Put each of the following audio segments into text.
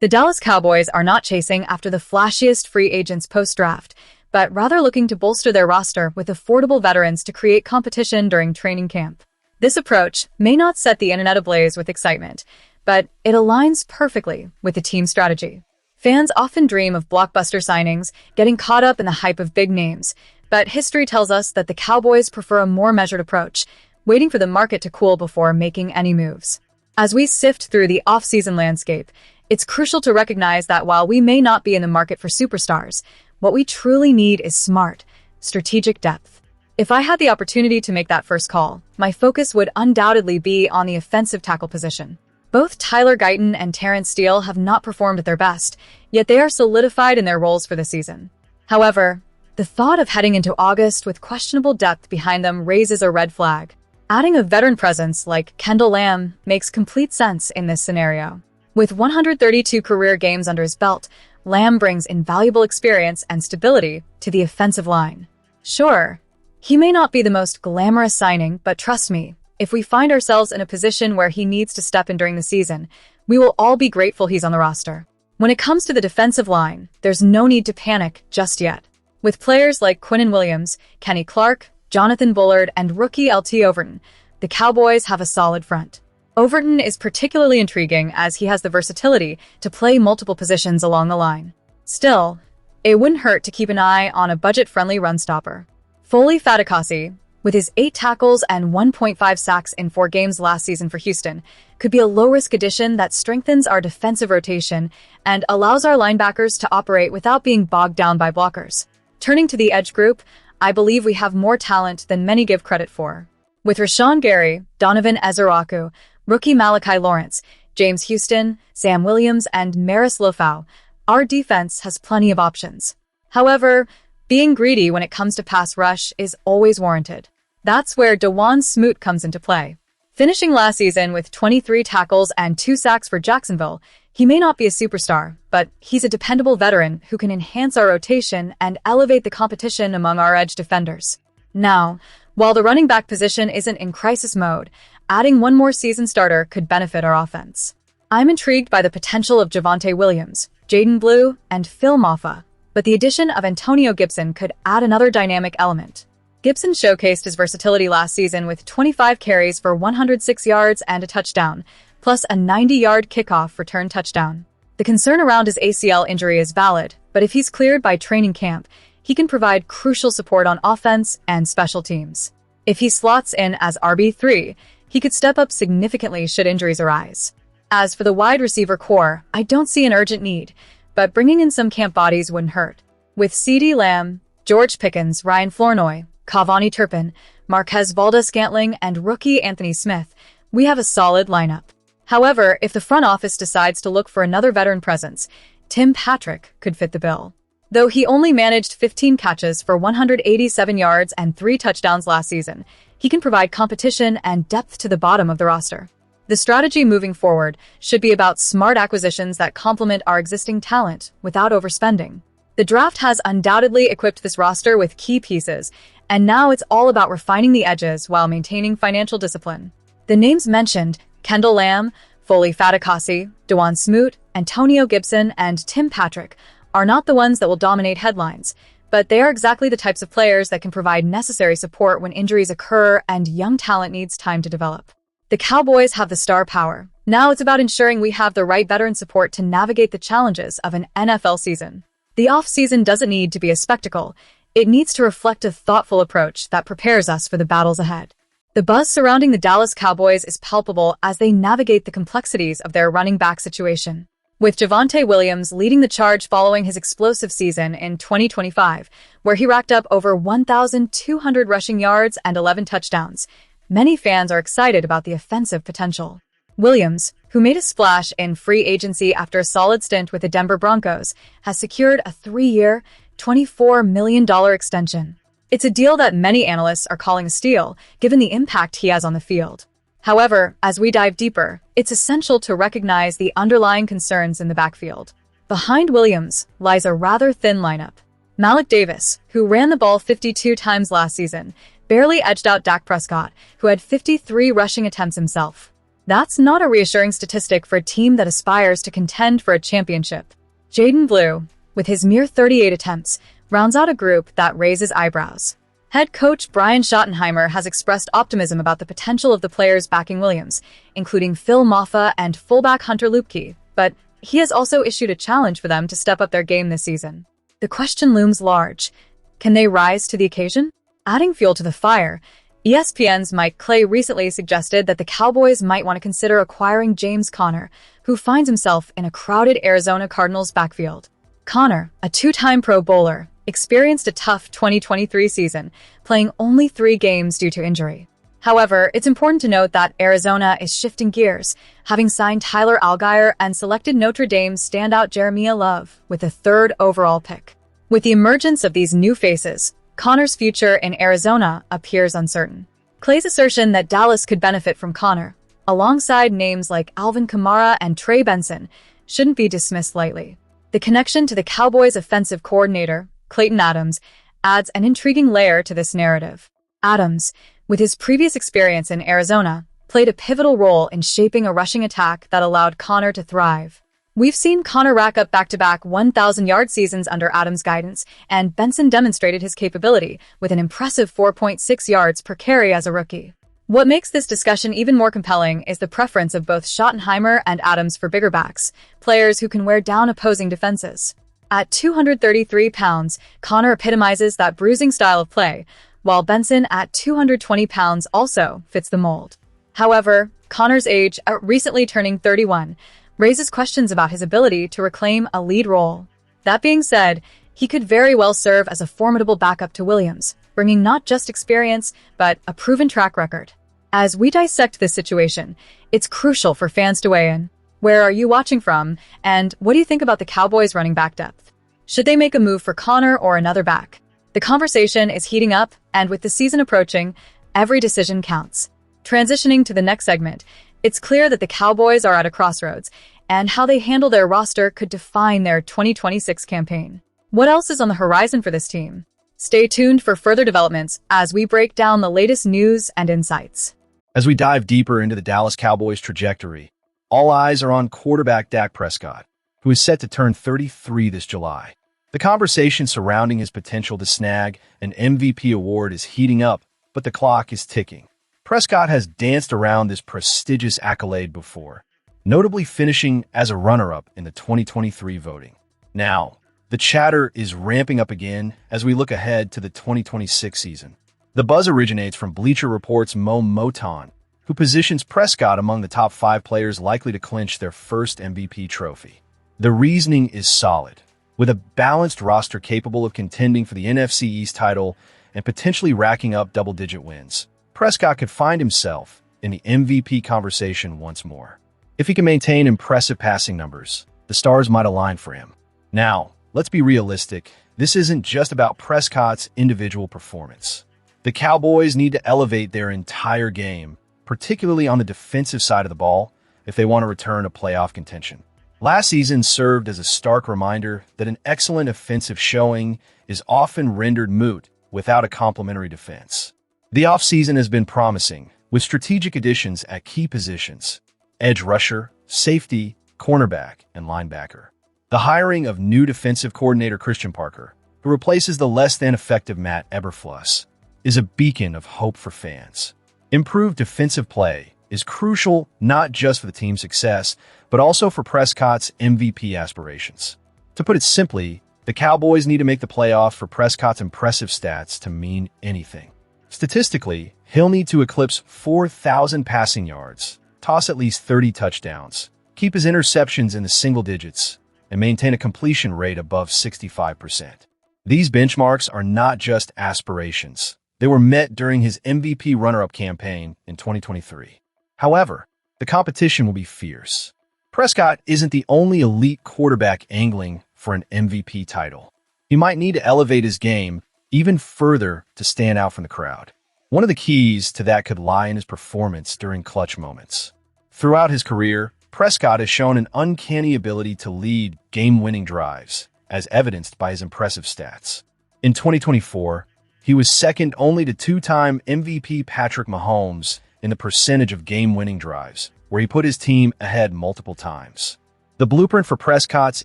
The Dallas Cowboys are not chasing after the flashiest free agents post-draft, but rather looking to bolster their roster with affordable veterans to create competition during training camp. This approach may not set the internet ablaze with excitement, but it aligns perfectly with the team's strategy. Fans often dream of blockbuster signings, getting caught up in the hype of big names, but history tells us that the Cowboys prefer a more measured approach, waiting for the market to cool before making any moves. As we sift through the offseason landscape, it's crucial to recognize that while we may not be in the market for superstars, what we truly need is smart, strategic depth. If I had the opportunity to make that first call, my focus would undoubtedly be on the offensive tackle position. Both Tyler Guyton and Terrence Steele have not performed at their best, yet they are solidified in their roles for the season. However, the thought of heading into August with questionable depth behind them raises a red flag. Adding a veteran presence like Kendall Lamm makes complete sense in this scenario. With 132 career games under his belt, Lamm brings invaluable experience and stability to the offensive line. Sure, he may not be the most glamorous signing, but trust me, if we find ourselves in a position where he needs to step in during the season, we will all be grateful he's on the roster. When it comes to the defensive line, there's no need to panic just yet. With players like Klayton Williams, Kenny Clark, Jonathan Bullard, and rookie LT Overton, the Cowboys have a solid front. Overton is particularly intriguing as he has the versatility to play multiple positions along the line. Still, it wouldn't hurt to keep an eye on a budget-friendly run stopper. Foley Fatukasi, with his 8 tackles and 1.5 sacks in 4 games last season for Houston, could be a low-risk addition that strengthens our defensive rotation and allows our linebackers to operate without being bogged down by blockers. Turning to the edge group, I believe we have more talent than many give credit for. With Rashawn Gary, Donovan Ezeraku, rookie Malachi Lawrence, James Houston, Sam Williams, and Maris Lofau, our defense has plenty of options. However, being greedy when it comes to pass rush is always warranted. That's where Dawon Smoot comes into play. Finishing last season with 23 tackles and 2 sacks for Jacksonville, he may not be a superstar, but he's a dependable veteran who can enhance our rotation and elevate the competition among our edge defenders. Now, while the running back position isn't in crisis mode, adding one more season starter could benefit our offense. I'm intrigued by the potential of Javonte Williams, Jaden Blue, and Phil Maffa, but the addition of Antonio Gibson could add another dynamic element. Gibson showcased his versatility last season with 25 carries for 106 yards and a touchdown, plus a 90-yard kickoff return touchdown. The concern around his ACL injury is valid, but if he's cleared by training camp, he can provide crucial support on offense and special teams. If he slots in as RB3, he could step up significantly should injuries arise. As for the wide receiver core, I don't see an urgent need, but bringing in some camp bodies wouldn't hurt. With CeeDee Lamb, George Pickens, Ryan Flournoy, Cavani Turpin, Marquez Valdes-Scantling, and rookie Anthony Smith, we have a solid lineup. However, if the front office decides to look for another veteran presence, Tim Patrick could fit the bill. Though he only managed 15 catches for 187 yards and 3 touchdowns last season, he can provide competition and depth to the bottom of the roster. The strategy moving forward should be about smart acquisitions that complement our existing talent without overspending. The draft has undoubtedly equipped this roster with key pieces, and now it's all about refining the edges while maintaining financial discipline. The names mentioned, Kendall Lamm, Foley Fatukasi, Dawon Smoot, Antonio Gibson, and Tim Patrick, are not the ones that will dominate headlines, but they are exactly the types of players that can provide necessary support when injuries occur and young talent needs time to develop. The Cowboys have the star power. Now it's about ensuring we have the right veteran support to navigate the challenges of an NFL season. The offseason doesn't need to be a spectacle. It needs to reflect a thoughtful approach that prepares us for the battles ahead. The buzz surrounding the Dallas Cowboys is palpable as they navigate the complexities of their running back situation. With Javonte Williams leading the charge following his explosive season in 2025, where he racked up over 1,200 rushing yards and 11 touchdowns, many fans are excited about the offensive potential. Williams, who made a splash in free agency after a solid stint with the Denver Broncos, has secured a 3-year, $24 million extension. It's a deal that many analysts are calling a steal, given the impact he has on the field. However, as we dive deeper, it's essential to recognize the underlying concerns in the backfield. Behind Williams lies a rather thin lineup. Malik Davis, who ran the ball 52 times last season, barely edged out Dak Prescott, who had 53 rushing attempts himself. That's not a reassuring statistic for a team that aspires to contend for a championship. Jaden Blue, with his mere 38 attempts, rounds out a group that raises eyebrows. Head coach Brian Schottenheimer has expressed optimism about the potential of the players backing Williams, including Phil Maffa and fullback Hunter Lupke, but he has also issued a challenge for them to step up their game this season. The question looms large. Can they rise to the occasion? Adding fuel to the fire, ESPN's Mike Clay recently suggested that the Cowboys might want to consider acquiring James Conner, who finds himself in a crowded Arizona Cardinals backfield. Conner, a two-time Pro Bowler, experienced a tough 2023 season, playing only 3 games due to injury. However, it's important to note that Arizona is shifting gears, having signed Tyler Allgeier and selected Notre Dame's standout Jeremiah Love with a 3rd overall pick. With the emergence of these new faces, Conner's future in Arizona appears uncertain. Clay's assertion that Dallas could benefit from Conner, alongside names like Alvin Kamara and Trey Benson, shouldn't be dismissed lightly. The connection to the Cowboys' offensive coordinator, Klayton Adams, adds an intriguing layer to this narrative. Adams, with his previous experience in Arizona, played a pivotal role in shaping a rushing attack that allowed Conner to thrive. We've seen Conner rack up back-to-back 1,000-yard seasons under Adams' guidance, and Benson demonstrated his capability with an impressive 4.6 yards per carry as a rookie. What makes this discussion even more compelling is the preference of both Schottenheimer and Adams for bigger backs, players who can wear down opposing defenses. At 233 pounds, Conner epitomizes that bruising style of play, while Benson at 220 pounds also fits the mold. However, Conner's age, recently turning 31, raises questions about his ability to reclaim a lead role. That being said, he could very well serve as a formidable backup to Williams, bringing not just experience, but a proven track record. As we dissect this situation, it's crucial for fans to weigh in. Where are you watching from, and what do you think about the Cowboys' running back depth? Should they make a move for Conner or another back? The conversation is heating up, and with the season approaching, every decision counts. Transitioning to the next segment, it's clear that the Cowboys are at a crossroads, and how they handle their roster could define their 2026 campaign. What else is on the horizon for this team? Stay tuned for further developments as we break down the latest news and insights. As we dive deeper into the Dallas Cowboys' trajectory, all eyes are on quarterback Dak Prescott, who is set to turn 33 this July. The conversation surrounding his potential to snag an MVP award is heating up, but the clock is ticking. Prescott has danced around this prestigious accolade before, notably finishing as a runner-up in the 2023 voting. Now, the chatter is ramping up again as we look ahead to the 2026 season. The buzz originates from Bleacher Report's Mo Moton, who positions Prescott among the top 5 players likely to clinch their first MVP trophy. The reasoning is solid. With a balanced roster capable of contending for the NFC East title and potentially racking up double-digit wins, Prescott could find himself in the MVP conversation once more. If he can maintain impressive passing numbers, the stars might align for him. Now, let's be realistic. This isn't just about Prescott's individual performance. The Cowboys need to elevate their entire game, particularly on the defensive side of the ball, if they want to return to playoff contention. Last season served as a stark reminder that an excellent offensive showing is often rendered moot without a complementary defense. The offseason has been promising, with strategic additions at key positions: edge rusher, safety, cornerback, and linebacker. The hiring of new defensive coordinator Christian Parker, who replaces the less-than-effective Matt Eberflus, is a beacon of hope for fans. Improved defensive play is crucial not just for the team's success, but also for Prescott's MVP aspirations. To put it simply, the Cowboys need to make the playoffs for Prescott's impressive stats to mean anything. Statistically, he'll need to eclipse 4,000 passing yards, toss at least 30 touchdowns, keep his interceptions in the single digits, and maintain a completion rate above 65%. These benchmarks are not just aspirations. They were met during his MVP runner-up campaign in 2023. However, the competition will be fierce. Prescott isn't the only elite quarterback angling for an MVP title. He might need to elevate his game even further to stand out from the crowd. One of the keys to that could lie in his performance during clutch moments. Throughout his career, Prescott has shown an uncanny ability to lead game-winning drives, as evidenced by his impressive stats. In 2024, he was second only to two-time MVP Patrick Mahomes in the percentage of game-winning drives, where he put his team ahead multiple times. The blueprint for Prescott's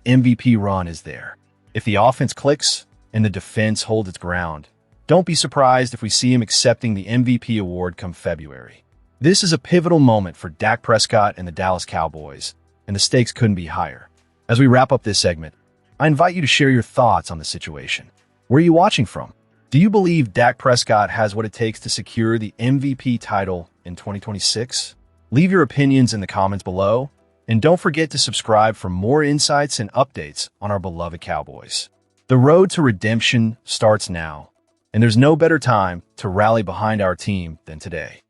MVP run is there. If the offense clicks and the defense holds its ground, don't be surprised if we see him accepting the MVP award come February. This is a pivotal moment for Dak Prescott and the Dallas Cowboys, and the stakes couldn't be higher. As we wrap up this segment, I invite you to share your thoughts on the situation. Where are you watching from? Do you believe Dak Prescott has what it takes to secure the MVP title in 2026? Leave your opinions in the comments below, and don't forget to subscribe for more insights and updates on our beloved Cowboys. The road to redemption starts now, and there's no better time to rally behind our team than today.